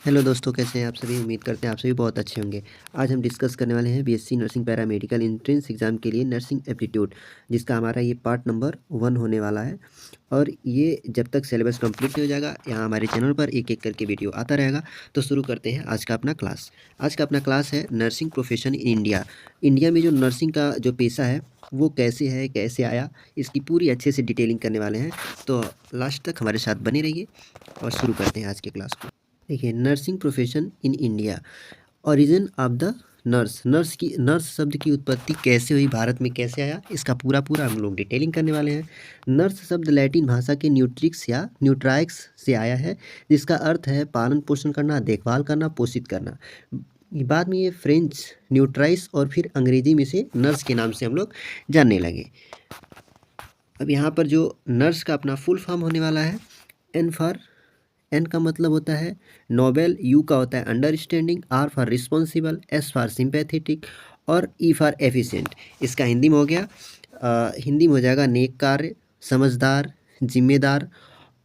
Hello दोस्तों, कैसे हैं आप सभी। उम्मीद करते हैं आप सभी बहुत अच्छे होंगे। आज हम डिस्कस करने वाले हैं BSc nursing paramedical entrance exam के लिए नर्सिंग एप्टीट्यूड, जिसका हमारा ये पार्ट नंबर 1 होने वाला है। और ये जब तक सिलेबस कंप्लीट नहीं हो जाएगा, यहाँ हमारे चैनल पर एक एक करके वीडियो आता रहेगा। तो शुरू करते हैं आज का अपना क्लास। आज का अपना क्लास है nursing profession in India. India में जो नर्सिंग का जो पेशा है वो कैसे है, कैसे आया, इसकी पूरी अच्छे से डिटेलिंग करने वाले हैं। तो लास्ट तक हमारे साथ बने रहिए और शुरू करते हैं आज के क्लास को। देखिए, nursing profession in India. Origin of the nurse शब्द की उत्पत्ति कैसे हुई, भारत में कैसे आया, इसका पूरा हम लोग डिटेलिंग करने वाले हैं। नर्स शब्द लैटिन भाषा के न्यूट्रिक्स या न्यूट्राइक्स से आया है, जिसका अर्थ है पालन पोषण करना, देखभाल करना, पोषित करना। बाद में ये फ्रेंच न्यूट्राइस और फिर अंग्रेजी में से नर्स के नाम से हम लोग जानने लगे। अब यहाँ पर जो नर्स का अपना फुल फॉर्म होने वाला है, एन का मतलब होता है नोबेल, यू का होता है understanding, R for responsible, S for sympathetic और ई फॉर एफिशिएंट। इसका हिंदी में हो गया, हिंदी में हो जाएगा नेक कार्य, समझदार, जिम्मेदार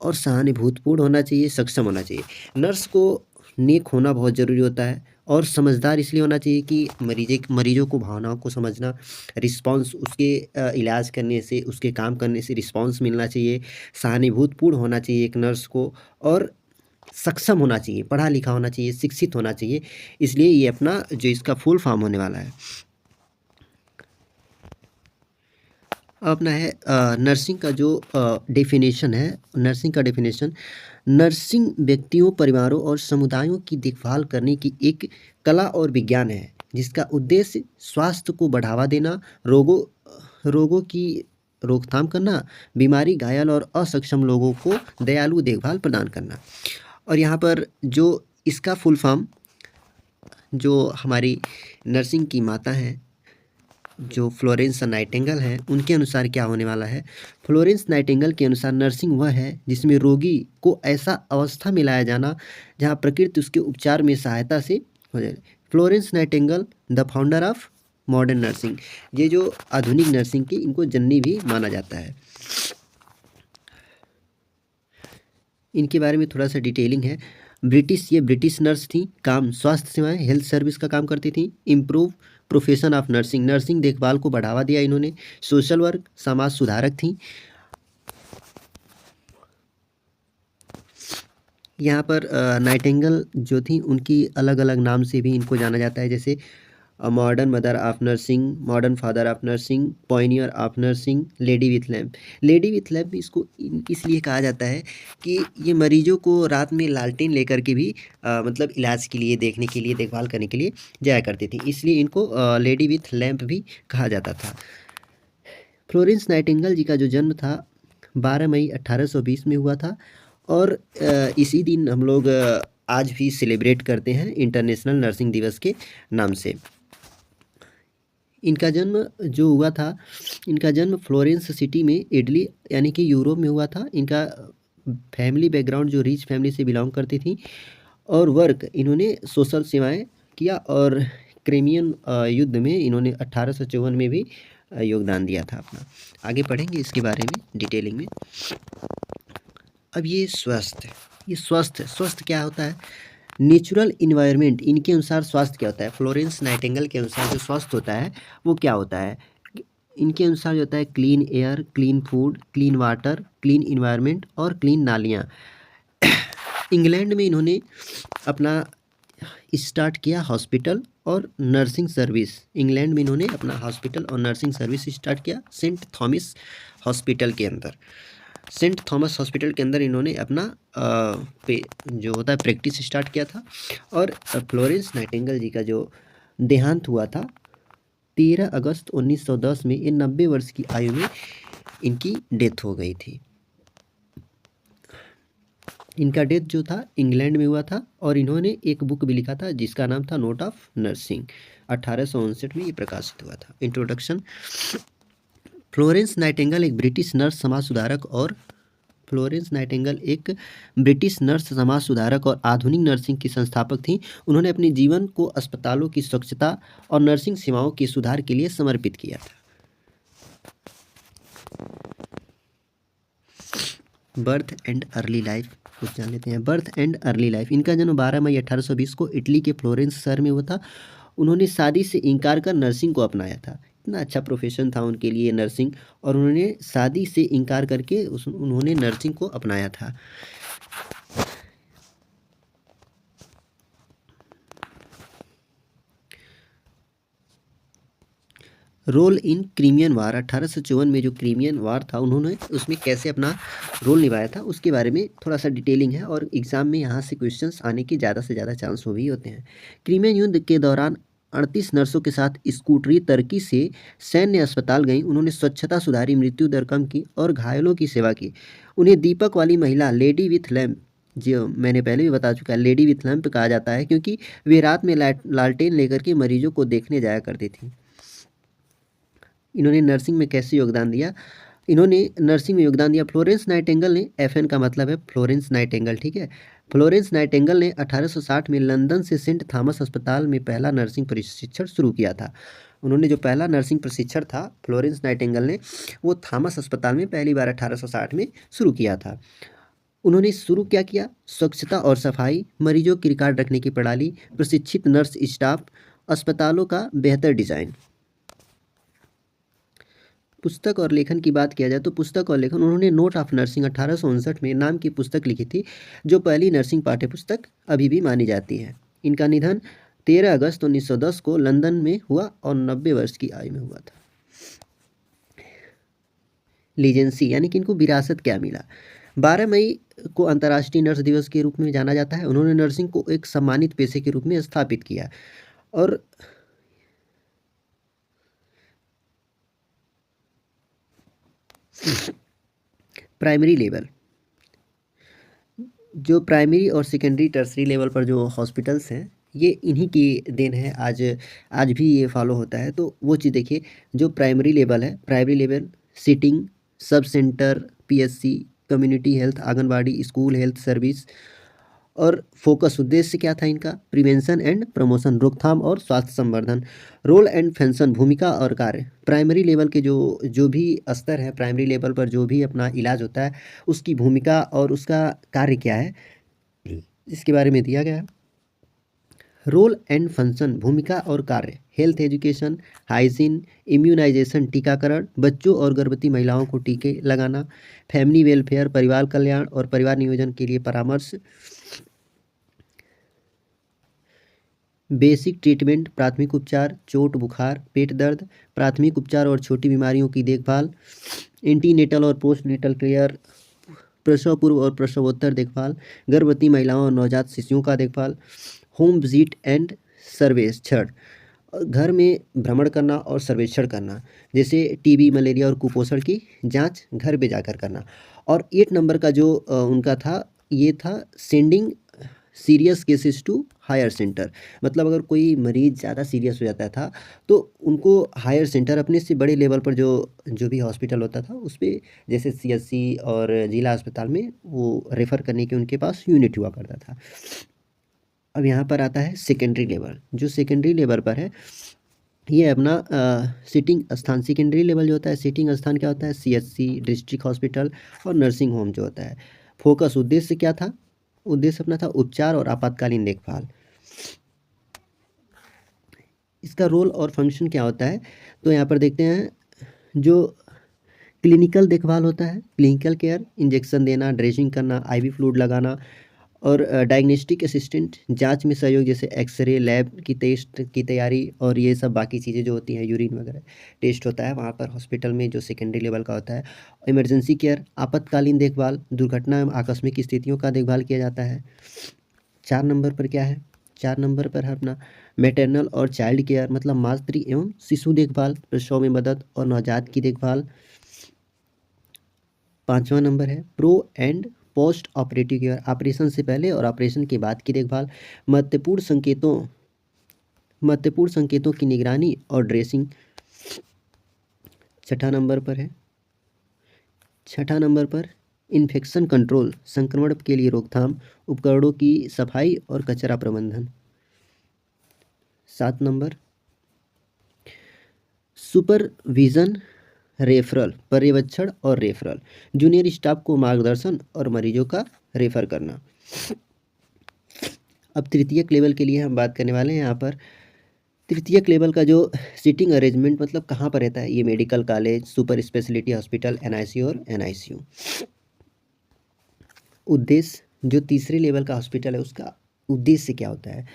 और सहानुभूतिपूर्ण होना चाहिए, सक्षम होना चाहिए। नर्स को नेक होना बहुत ज़रूरी होता है और समझदार इसलिए होना चाहिए कि मरीजों को भावनाओं को समझना, रिस्पांस उसके इलाज करने से, उसके काम करने से रिस्पांस मिलना चाहिए। सहानुभूतिपूर्ण होना चाहिए एक नर्स को, और सक्षम होना चाहिए, पढ़ा लिखा होना चाहिए, शिक्षित होना चाहिए। इसलिए ये अपना जो इसका फुल फॉर्म होने वाला है अपना है नर्सिंग का जो डेफिनेशन है। नर्सिंग का डेफिनेशन, नर्सिंग व्यक्तियों, परिवारों और समुदायों की देखभाल करने की एक कला और विज्ञान है, जिसका उद्देश्य स्वास्थ्य को बढ़ावा देना, रोगों की रोकथाम करना, बीमारी, घायल और असक्षम लोगों को दयालु देखभाल प्रदान करना। और यहाँ पर जो इसका फुल फॉर्म, जो हमारी नर्सिंग की माता हैं, जो फ्लोरेंस नाइटिंगेल हैं, उनके अनुसार क्या होने वाला है। फ्लोरेंस नाइटिंगेल के अनुसार नर्सिंग वह है जिसमें रोगी को ऐसा अवस्था में लाया जाना जहां प्रकृति उसके उपचार में सहायता से हो जाए। Florence Nightingale the founder of modern nursing, ये जो आधुनिक नर्सिंग की इनको जननी भी माना जाता है। इनके बारे में थोड़ा सा डिटेलिंग है। ये ब्रिटिश नर्स थी, काम स्वास्थ्य सेवाएं, हेल्थ सर्विस का काम करती थी। इम्प्रूव प्रोफेशन ऑफ नर्सिंग देखभाल को बढ़ावा दिया इन्होंने। सोशल वर्क, समाज सुधारक थी। यहाँ पर नाइटिंगेल जो थी उनकी अलग अलग नाम से भी इनको जाना जाता है, जैसे modern mother of nursing, modern father of nursing, Pioneer of nursing, lady with lamp. Lady with lamp इसको इसलिए कहा जाता है कि ये मरीजों को रात में लालटेन लेकर के भी मतलब इलाज के लिए, देखने के लिए, देखभाल करने के लिए जाया करती थी, इसलिए इनको लेडी विथ लैम्प भी कहा जाता था। फ्लोरेंस नाइटिंगेल जी का जो जन्म था 12 मई 1820 में हुआ था, और इसी दिन हम लोग आज भी सेलिब्रेट करते हैं इंटरनेशनल नर्सिंग दिवस के नाम से। इनका जन्म जो हुआ था, इनका जन्म फ्लोरेंस सिटी में, इटली यानी कि यूरोप में हुआ था। इनका फैमिली बैकग्राउंड जो रिच फैमिली से बिलोंग करती थी, और वर्क इन्होंने सोशल सेवाएं किया, और क्रीमियन युद्ध में इन्होंने 1854 में भी योगदान दिया था अपना। आगे पढ़ेंगे इसके बारे में डिटेलिंग में। अब ये स्वस्थ क्या होता है। नेचुरल इन्वायरमेंट, इनके अनुसार स्वास्थ्य क्या होता है। फ्लोरेंस नाइटिंगेल के अनुसार जो स्वास्थ्य होता है वो क्या होता है, इनके अनुसार जो होता है clean air, clean food, clean water, clean environment और क्लीन नालियाँ। इंग्लैंड में इन्होंने अपना स्टार्ट किया हॉस्पिटल और नर्सिंग सर्विस। इंग्लैंड में इन्होंने अपना हॉस्पिटल और नर्सिंग सर्विस स्टार्ट किया सेंट थॉमस हॉस्पिटल के अंदर। सेंट थॉमस हॉस्पिटल के अंदर इन्होंने अपना जो होता है प्रैक्टिस स्टार्ट किया था। और फ्लोरेंस नाइटिंगेल जी का जो देहांत हुआ था 13 अगस्त 1910 में, ये 90 वर्ष की आयु में इनकी डेथ हो गई थी। इनका डेथ जो था इंग्लैंड में हुआ था, और इन्होंने एक बुक भी लिखा था जिसका नाम था नोट ऑफ नर्सिंग। 1859 में ये प्रकाशित हुआ था। इंट्रोडक्शन। फ्लोरेंस नाइटिंगेल एक ब्रिटिश नर्स, समाज सुधारक और आधुनिक नर्सिंग की संस्थापक थी। उन्होंने अपने जीवन को अस्पतालों की स्वच्छता और नर्सिंग सेवाओं के सुधार के लिए समर्पित किया था। Birth and early life. कुछ जान लेते हैं। Birth and early life. इनका जन्म 12 मई 1820 को इटली के फ्लोरेंस शहर में हुआ था। उन्होंने शादी से इनकार कर नर्सिंग को अपनाया था। इतना अच्छा प्रोफेशन था उनके लिए नर्सिंग, और उन्होंने शादी से इनकार करके उन्होंने नर्सिंग को अपनाया था। रोल इन क्रीमियन वार। 1854 में जो क्रीमियन वार था, उन्होंने उसमें कैसे अपना रोल निभाया था उसके बारे में थोड़ा सा डिटेलिंग है, और एग्जाम में यहाँ से क्वेश्चंस आने के ज़्यादा से ज़्यादा चांस हो भी होते हैं। क्रीमियन युद्ध के दौरान 38 नर्सों के साथ स्कूटरी तुर्की से सैन्य अस्पताल गईं। उन्होंने स्वच्छता सुधारी, मृत्यु दर कम की और घायलों की सेवा की। उन्हें दीपक वाली महिला, लेडी विथ लैम्प, जो मैंने पहले भी बता चुका है, लेडी विथ लैम्प कहा जाता है, क्योंकि वे रात में लालटेन लेकर के मरीजों को देखने जाया करती थी। इन्होंने नर्सिंग में कैसे योगदान दिया? इन्होंने नर्सिंग में योगदान दिया। फ्लोरेंस नाइटिंगेल ने, एफएन का मतलब है फ्लोरेंस नाइटिंगेल, ठीक है। फ्लोरेंस नाइटिंगेल ने 1860 में लंदन से सेंट थॉमस अस्पताल में पहला नर्सिंग प्रशिक्षण शुरू किया था। उन्होंने जो पहला नर्सिंग प्रशिक्षण था फ्लोरेंस नाइटिंगेल ने, वो थॉमस अस्पताल में पहली बार 1860 में शुरू किया था। उन्होंने शुरू क्या किया? स्वच्छता और सफाई, मरीजों की रिकॉर्ड रखने की प्रणाली, प्रशिक्षित नर्स स्टाफ, अस्पतालों का बेहतर डिजाइन। पुस्तक और लेखन की बात किया जाए तो पुस्तक और लेखन, उन्होंने नोट ऑफ नर्सिंग 1859 में नाम की पुस्तक लिखी थी, जो पहली नर्सिंग पाठ्यपुस्तक अभी भी मानी जाती है। इनका निधन 13 अगस्त 1910 को लंदन में हुआ और 90 वर्ष की आयु में हुआ था। लीजेंसी यानी कि इनको विरासत क्या मिला? 12 मई को अंतर्राष्ट्रीय नर्स दिवस के रूप में जाना जाता है। उन्होंने नर्सिंग को एक सम्मानित पेशे के रूप में स्थापित किया। और प्राइमरी लेवल, जो प्राइमरी और सेकेंडरी टर्सरी लेवल पर जो हॉस्पिटल्स हैं, ये इन्हीं की देन है। आज आज भी ये फॉलो होता है। तो वो चीज़ देखिए, जो प्राइमरी लेवल है, primary level sitting, sub centre, PSC, community health, anganwadi, school health service, और फोकस उद्देश्य क्या था इनका? प्रिवेंशन एंड प्रमोशन, रोकथाम और स्वास्थ्य संवर्धन। रोल एंड फंक्शन, भूमिका और कार्य। प्राइमरी लेवल के जो जो भी स्तर है, प्राइमरी लेवल पर जो भी अपना इलाज होता है, उसकी भूमिका और उसका कार्य क्या है, इसके बारे में दिया गया है। रोल एंड फंक्शन, भूमिका और कार्य। हेल्थ एजुकेशन, हाइजीन, इम्यूनाइजेशन, टीकाकरण, बच्चों और गर्भवती महिलाओं को टीके लगाना, फैमिली वेलफेयर, परिवार कल्याण और परिवार नियोजन के लिए परामर्श, बेसिक ट्रीटमेंट, प्राथमिक उपचार, चोट बुखार, पेट दर्द, प्राथमिक उपचार और छोटी बीमारियों की देखभाल, एंटीनेटल और पोस्ट नेटल केयर, प्रसव पूर्व और प्रसवोत्तर देखभाल, गर्भवती महिलाओं और नवजात शिशुओं का देखभाल, होम विजिट एंड सर्वेक्षण, घर में भ्रमण करना और सर्वेक्षण करना, जैसे टीबी, मलेरिया और कुपोषण की जांच घर पे जाकर करना। और 8 नंबर का जो उनका था, ये था sending serious cases to higher center. मतलब अगर कोई मरीज़ ज़्यादा सीरियस हो जाता था, तो उनको हायर सेंटर, अपने से बड़े लेवल पर जो जो भी हॉस्पिटल होता था, उस पे जैसे सीएससी और जिला अस्पताल में वो रेफ़र करने के उनके पास यूनिट हुआ करता था। अब यहाँ पर आता है सेकेंडरी लेवल। जो सेकेंडरी लेवल पर है, ये अपना सिटिंग स्थान। सेकेंडरी लेवल जो होता है, सिटिंग स्थान क्या होता है? सीएचसी, डिस्ट्रिक्ट हॉस्पिटल और नर्सिंग होम जो होता है। फोकस उद्देश्य क्या था? उद्देश्य अपना था उपचार और आपातकालीन देखभाल। इसका रोल और फंक्शन क्या होता है? तो यहाँ पर देखते हैं, जो क्लिनिकल देखभाल होता है, क्लिनिकल केयर, इंजेक्शन देना, ड्रेसिंग करना, आईवी फ्लूइड लगाना, और डायग्नोस्टिक असिस्टेंट, जांच में सहयोग, जैसे एक्सरे, लैब की टेस्ट की तैयारी, और ये सब बाकी चीज़ें जो होती हैं, यूरिन वगैरह टेस्ट होता है वहाँ पर हॉस्पिटल में, जो सेकेंडरी लेवल का होता है। इमरजेंसी केयर, आपातकालीन देखभाल, दुर्घटना एवं आकस्मिक स्थितियों का देखभाल किया जाता है। 4 नंबर पर क्या है? 4 नंबर पर है अपना मैटरनल और चाइल्ड केयर, मतलब मातृ एवं शिशु देखभाल, प्रसव में मदद और नवजात की देखभाल। 5वां नंबर है pro and post operative care, operation से पहले और ऑपरेशन के बाद की देखभाल। महत्वपूर्ण संकेतों की निगरानी और ड्रेसिंग। 6 नंबर पर इन्फेक्शन कंट्रोल, संक्रमण के लिए रोकथाम, उपकरणों की सफाई और कचरा प्रबंधन। 7 नंबर सुपरविजन, रेफरल, पर्यवेक्षण और रेफरल, जूनियर स्टाफ को मार्गदर्शन और मरीजों का रेफ़र करना। अब तृतीयक लेवल के लिए हम बात करने वाले हैं यहाँ पर। तृतीयक लेवल का जो सीटिंग अरेंजमेंट मतलब कहाँ पर रहता है, ये medical college, super speciality hospital, NICU और एनआईसीयू। उद्देश्य, जो तीसरे लेवल का हॉस्पिटल है उसका उद्देश्य क्या होता है,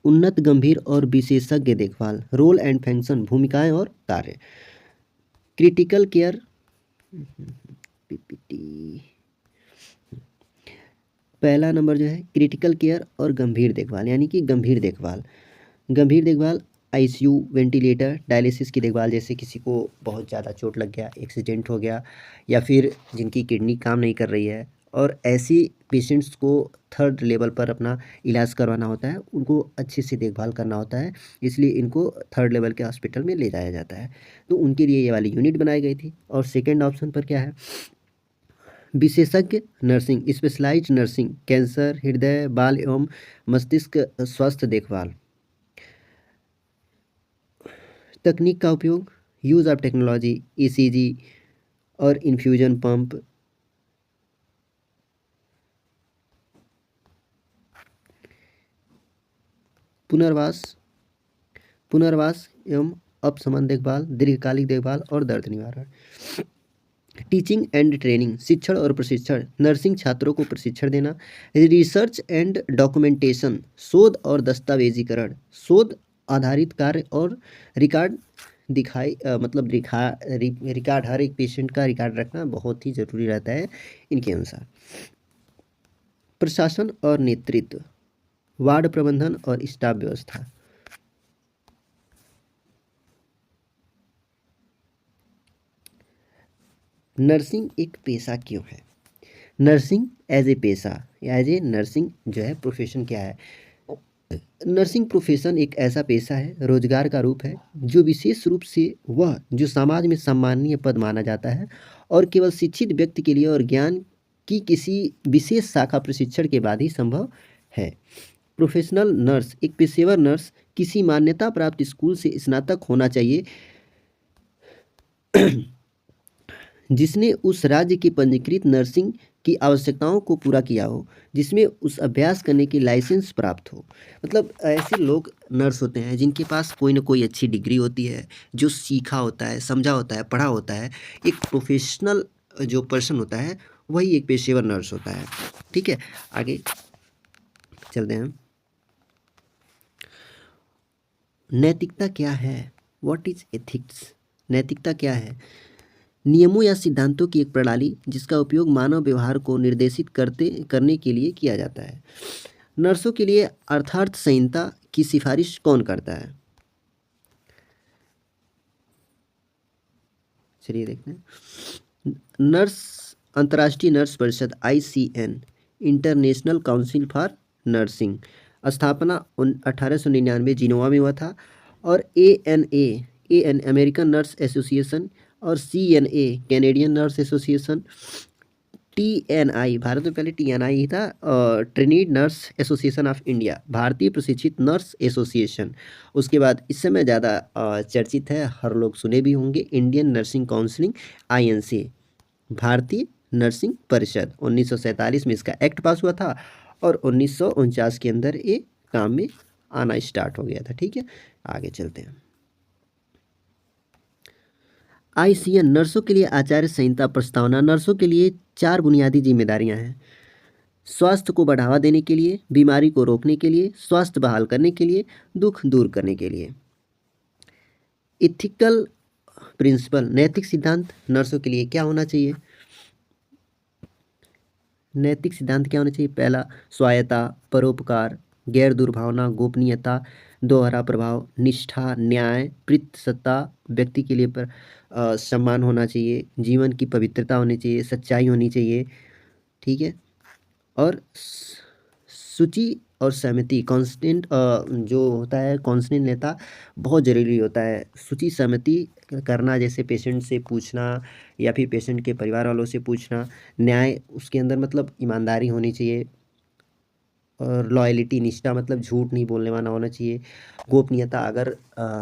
उन्नत गंभीर और विशेषज्ञ देखभाल, रोल एंड फंक्शन, भूमिकाएं और कार्य। क्रिटिकल केयर, पीपीटी, पहला नंबर जो है क्रिटिकल केयर और गंभीर देखभाल, यानी कि गंभीर देखभाल आईसीयू, वेंटिलेटर, डायलिसिस की देखभाल, जैसे किसी को बहुत ज़्यादा चोट लग गया, एक्सीडेंट हो गया, या फिर जिनकी किडनी काम नहीं कर रही है और ऐसी पेशेंट्स को थर्ड लेवल पर अपना इलाज करवाना होता है, उनको अच्छे से देखभाल करना होता है, इसलिए इनको थर्ड लेवल के हॉस्पिटल में ले जाया जाता है। तो उनके लिए ये वाली यूनिट बनाई गई थी। और सेकेंड ऑप्शन पर क्या है, विशेषज्ञ नर्सिंग, स्पेशलाइज्ड नर्सिंग, कैंसर, हृदय, बाल एवं मस्तिष्क स्वास्थ्य देखभाल। तकनीक का उपयोग, यूज़ ऑफ टेक्नोलॉजी, ईसीजी और इन्फ्यूजन पंप। पुनर्वास एवं अपशमन देखभाल, दीर्घकालिक देखभाल और दर्द निवारण। टीचिंग एंड ट्रेनिंग, शिक्षण और प्रशिक्षण, नर्सिंग छात्रों को प्रशिक्षण देना। रिसर्च एंड डॉक्यूमेंटेशन, शोध और दस्तावेजीकरण, शोध आधारित कार्य और रिकॉर्ड मतलब रिकॉर्ड, हर एक पेशेंट का रिकॉर्ड रखना बहुत ही ज़रूरी रहता है इनके अनुसार। प्रशासन और नेतृत्व, वार्ड प्रबंधन और स्टाफ व्यवस्था। नर्सिंग एक पेशा क्यों है, नर्सिंग एज ए पेशा, एज ए नर्सिंग जो है प्रोफेशन क्या है, नर्सिंग प्रोफेशन एक ऐसा पेशा है, रोजगार का रूप है, जो विशेष रूप से वह जो समाज में सम्माननीय पद माना जाता है और केवल शिक्षित व्यक्ति के लिए और ज्ञान की किसी विशेष शाखा प्रशिक्षण के बाद ही संभव है। प्रोफेशनल नर्स, एक पेशेवर नर्स किसी मान्यता प्राप्त स्कूल से स्नातक होना चाहिए जिसने उस राज्य की पंजीकृत नर्सिंग की आवश्यकताओं को पूरा किया हो, जिसमें उस अभ्यास करने की लाइसेंस प्राप्त हो। मतलब ऐसे लोग नर्स होते हैं जिनके पास कोई ना कोई अच्छी डिग्री होती है, जो सीखा होता है, समझा होता है, पढ़ा होता है। एक प्रोफेशनल जो पर्सन होता है वही एक पेशेवर नर्स होता है। ठीक है, आगे चलते हैं। नैतिकता क्या है, व्हाट इज एथिक्स, नैतिकता क्या है, नियमों या सिद्धांतों की एक प्रणाली जिसका उपयोग मानव व्यवहार को निर्देशित करने के लिए किया जाता है। नर्सों के लिए अर्थार्थ संहिता की सिफारिश कौन करता है, चलिए देखते हैं। नर्स, अंतर्राष्ट्रीय नर्स परिषद ICN, international council for nursing, स्थापना 1899 जिनोवा में हुआ था। और ANA अमेरिकन नर्स एसोसिएशन और CNA Canadian nurse association, TNI Bharat में पहले TNI ही था, ट्रेनीड नर्स एसोसिएशन ऑफ इंडिया, भारतीय प्रशिक्षित नर्स एसोसिएशन। उसके बाद इस समय ज़्यादा चर्चित है, हर लोग सुने भी होंगे, इंडियन नर्सिंग काउंसिलिंग INC, भारतीय नर्सिंग परिषद। 1947 में इसका एक्ट पास हुआ था और 1949 के अंदर ये काम में आना स्टार्ट हो गया था। ठीक है, आगे चलते हैं। ICN, नर्सों के लिए आचार्य संहिता प्रस्तावना। नर्सों के लिए 4 बुनियादी जिम्मेदारियां हैं, स्वास्थ्य को बढ़ावा देने के लिए, बीमारी को रोकने के लिए, स्वास्थ्य बहाल करने के लिए, दुख दूर करने के लिए। इथिकल प्रिंसिपल, नैतिक सिद्धांत, नर्सों के लिए क्या होना चाहिए, नैतिक सिद्धांत क्या होना चाहिए, पहला स्वायत्ता, परोपकार, गैर दुर्भावना, गोपनीयता, दोहरा प्रभाव, निष्ठा, न्याय, प्रीतसत्ता, व्यक्ति के लिए सम्मान होना चाहिए, जीवन की पवित्रता होनी चाहिए, सच्चाई होनी चाहिए। ठीक है, और सूची और सहमति, कॉन्स्टेंट जो होता है कॉन्स्टेंट लेता बहुत ज़रूरी होता है। सूची सहमति करना, जैसे पेशेंट से पूछना या फिर पेशेंट के परिवार वालों से पूछना। न्याय, उसके अंदर मतलब ईमानदारी होनी चाहिए। और लॉयलिटी, निष्ठा, मतलब झूठ नहीं बोलने वाला होना चाहिए। गोपनीयता, अगर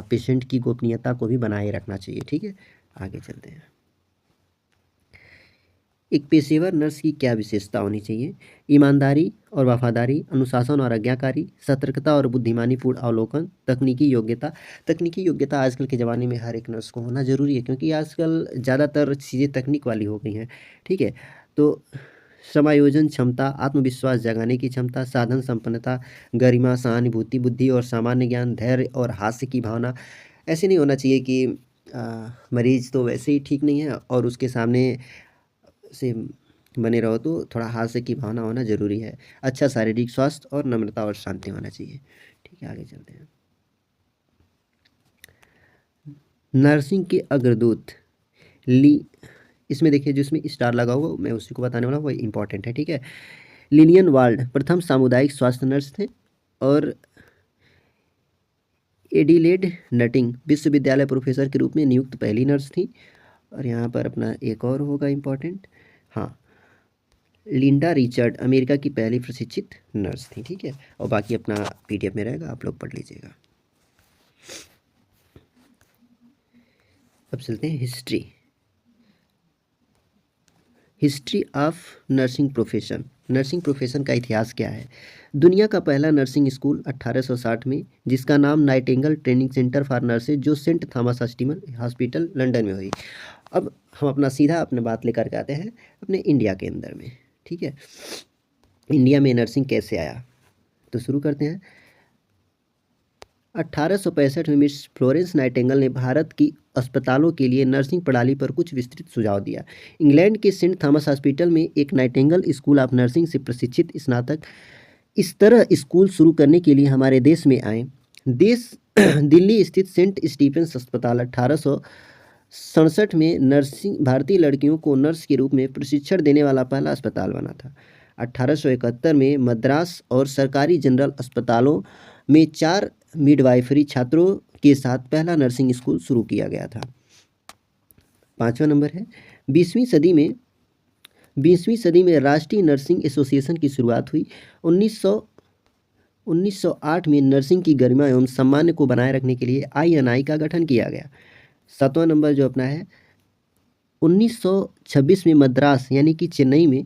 पेशेंट की गोपनीयता को भी बनाए रखना चाहिए। ठीक है, आगे चलते हैं। एक पेशेवर नर्स की क्या विशेषता होनी चाहिए? ईमानदारी और वफादारी, अनुशासन और आज्ञाकारी, सतर्कता और बुद्धिमानीपूर्ण अवलोकन, तकनीकी योग्यता। तकनीकी योग्यता आजकल के ज़माने में हर एक नर्स को होना ज़रूरी है, क्योंकि आजकल ज़्यादातर चीज़ें तकनीक वाली हो गई हैं। ठीक है, तो समायोजन क्षमता, आत्मविश्वास जगाने की क्षमता, साधन संपन्नता, गरिमा, सहानुभूति, बुद्धि और सामान्य ज्ञान, धैर्य और हास्य की भावना। ऐसे नहीं होना चाहिए कि मरीज तो वैसे ही ठीक नहीं है और उसके सामने से बने रहो, तो थोड़ा हास्य की भावना होना ज़रूरी है। अच्छा शारीरिक स्वास्थ्य और नम्रता और शांति होना चाहिए। ठीक है, आगे चलते हैं। नर्सिंग के अग्रदूत ली, इसमें देखिए जिसमें स्टार लगा हुआ मैं उसी को बताने वाला हूँ, वो इंपॉर्टेंट है। ठीक है, लिलियन वाल्ड प्रथम सामुदायिक स्वास्थ्य नर्स थे, और एडिलेड नटिंग विश्वविद्यालय प्रोफेसर के रूप में नियुक्त पहली नर्स थी। और यहाँ पर अपना एक और होगा इम्पॉर्टेंट, हाँ, लिंडा रिचर्ड अमेरिका की पहली प्रशिक्षित नर्स थी। ठीक है, और बाकी अपना पीडीएफ में रहेगा, आप लोग पढ़ लीजिएगा। अब चलते हैं history. History of nursing profession. Nursing profession का इतिहास क्या है? दुनिया का पहला नर्सिंग स्कूल 1860 में, जिसका नाम Nightingale training centre for nurses, जो सेंट थॉमस हॉस्पिटल लंदन में हुई। अब हम अपना सीधा अपने बात लेकर के आते हैं अपने इंडिया के अंदर में। ठीक है, इंडिया में नर्सिंग कैसे आया, तो शुरू करते हैं। 1865 में मिस फ्लोरेंस नाइटिंगेल ने भारत की अस्पतालों के लिए नर्सिंग प्रणाली पर कुछ विस्तृत सुझाव दिया। इंग्लैंड के सेंट थॉमस हॉस्पिटल में एक नाइटिंगेल स्कूल ऑफ नर्सिंग से प्रशिक्षित स्नातक इस तरह स्कूल शुरू करने के लिए हमारे देश में आए। देश दिल्ली स्थित सेंट स्टीफेंस अस्पताल 1867 में नर्सिंग भारतीय लड़कियों को नर्स के रूप में प्रशिक्षण देने वाला पहला अस्पताल बना था। 1871 में मद्रास और सरकारी जनरल अस्पतालों में 4 मिडवाइफरी छात्रों के साथ पहला नर्सिंग स्कूल शुरू किया गया था। 5वां नंबर है, 20वीं सदी में राष्ट्रीय नर्सिंग एसोसिएशन की शुरुआत हुई। 1908 में नर्सिंग की गरिमा एवं सम्मान को बनाए रखने के लिए INI का गठन किया गया। 7वां नंबर जो अपना है, 1926 में मद्रास यानी कि चेन्नई में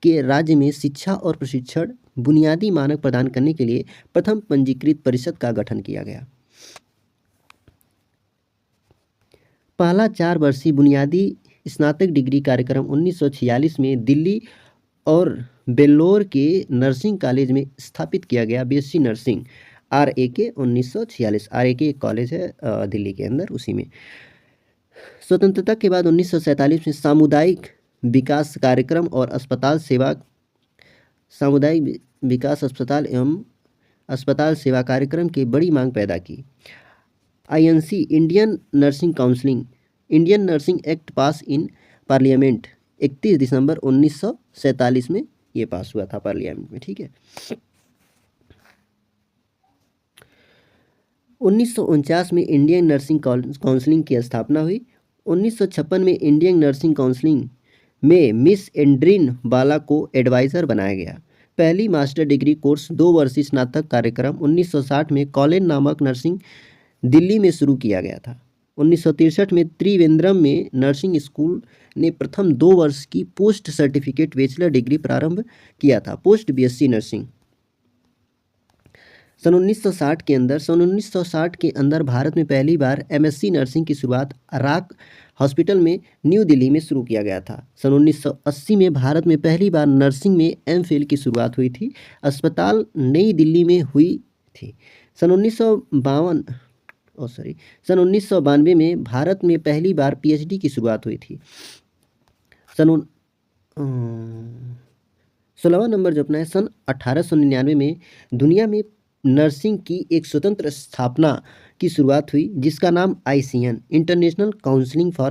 के राज्य में शिक्षा और प्रशिक्षण बुनियादी मानक प्रदान करने के लिए प्रथम पंजीकृत परिषद का गठन किया गया। पहला 4 वर्षीय बुनियादी स्नातक डिग्री कार्यक्रम 1946 में दिल्ली और बेल्लोर के नर्सिंग कॉलेज में स्थापित किया गया। BSc नर्सिंग RAK 1946, RAK एक कॉलेज है दिल्ली के अंदर, उसी में। स्वतंत्रता के बाद 1947 में सामुदायिक विकास कार्यक्रम और अस्पताल सेवा, सामुदायिक विकास अस्पताल एवं अस्पताल सेवा कार्यक्रम की बड़ी मांग पैदा की। INC Indian nursing counselling, Indian nursing act pass in parliament 31 दिसंबर 1947 में ये पास हुआ था पार्लियामेंट में। ठीक है, 1949 में इंडियन नर्सिंग काउंसिलिंग की स्थापना हुई। 1956 में इंडियन नर्सिंग काउंसिलिंग में मिस एंड्रीन बाला को एडवाइज़र बनाया गया। पहली मास्टर डिग्री कोर्स 2 वर्षीय स्नातक कार्यक्रम 1960 में कॉलेज नामक नर्सिंग दिल्ली में शुरू किया गया था। 1963 में त्रिवेंद्रम में नर्सिंग स्कूल ने प्रथम 2 वर्ष की पोस्ट सर्टिफिकेट बैचलर डिग्री प्रारंभ किया था, पोस्ट BSc नर्सिंग। सन 1960 के अंदर भारत में पहली बार MSc नर्सिंग की शुरुआत राक हॉस्पिटल में न्यू दिल्ली में शुरू किया गया था। सन 1980 में भारत में पहली बार नर्सिंग में MPhil की शुरुआत हुई थी। अस्पताल नई दिल्ली में हुई थी। सन 1992 में भारत में पहली बार PhD की शुरुआत हुई थी। 16वां नंबर जो अपना है, सन 1899 में दुनिया में नर्सिंग की एक स्वतंत्र स्थापना की शुरुआत हुई, जिसका नाम ICN international counselling for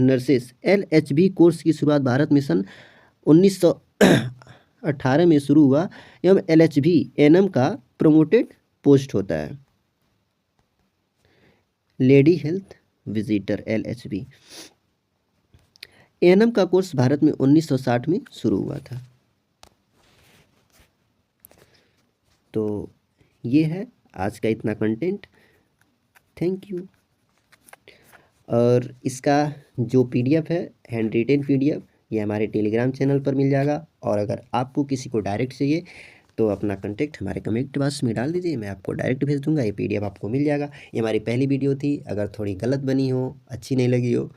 nurses LHB course की शुरुआत भारत में सन 1918 में शुरू हुआ एवं LHB NM का प्रोमोटेड पोस्ट होता है, lady health visitor LHB। NM का कोर्स भारत में 1960 में शुरू हुआ था। तो ये है आज का इतना कंटेंट। Thank you. और इसका जो PDF है, हैंड रिटेन PDF, ये हमारे टेलीग्राम चैनल पर मिल जाएगा। और अगर आपको किसी को डायरेक्ट चाहिए तो अपना कॉन्टैक्ट हमारे कमेंट बॉक्स में डाल दीजिए, मैं आपको डायरेक्ट भेज दूंगा, ये PDF आपको मिल जाएगा। ये हमारी पहली वीडियो थी, अगर थोड़ी गलत बनी हो, अच्छी नहीं लगी हो,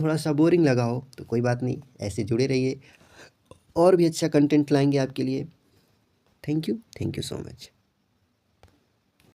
थोड़ा सा बोरिंग लगा हो तो कोई बात नहीं, ऐसे जुड़े रहिए, और भी अच्छा कंटेंट लाएंगे आपके लिए। Thank you so much.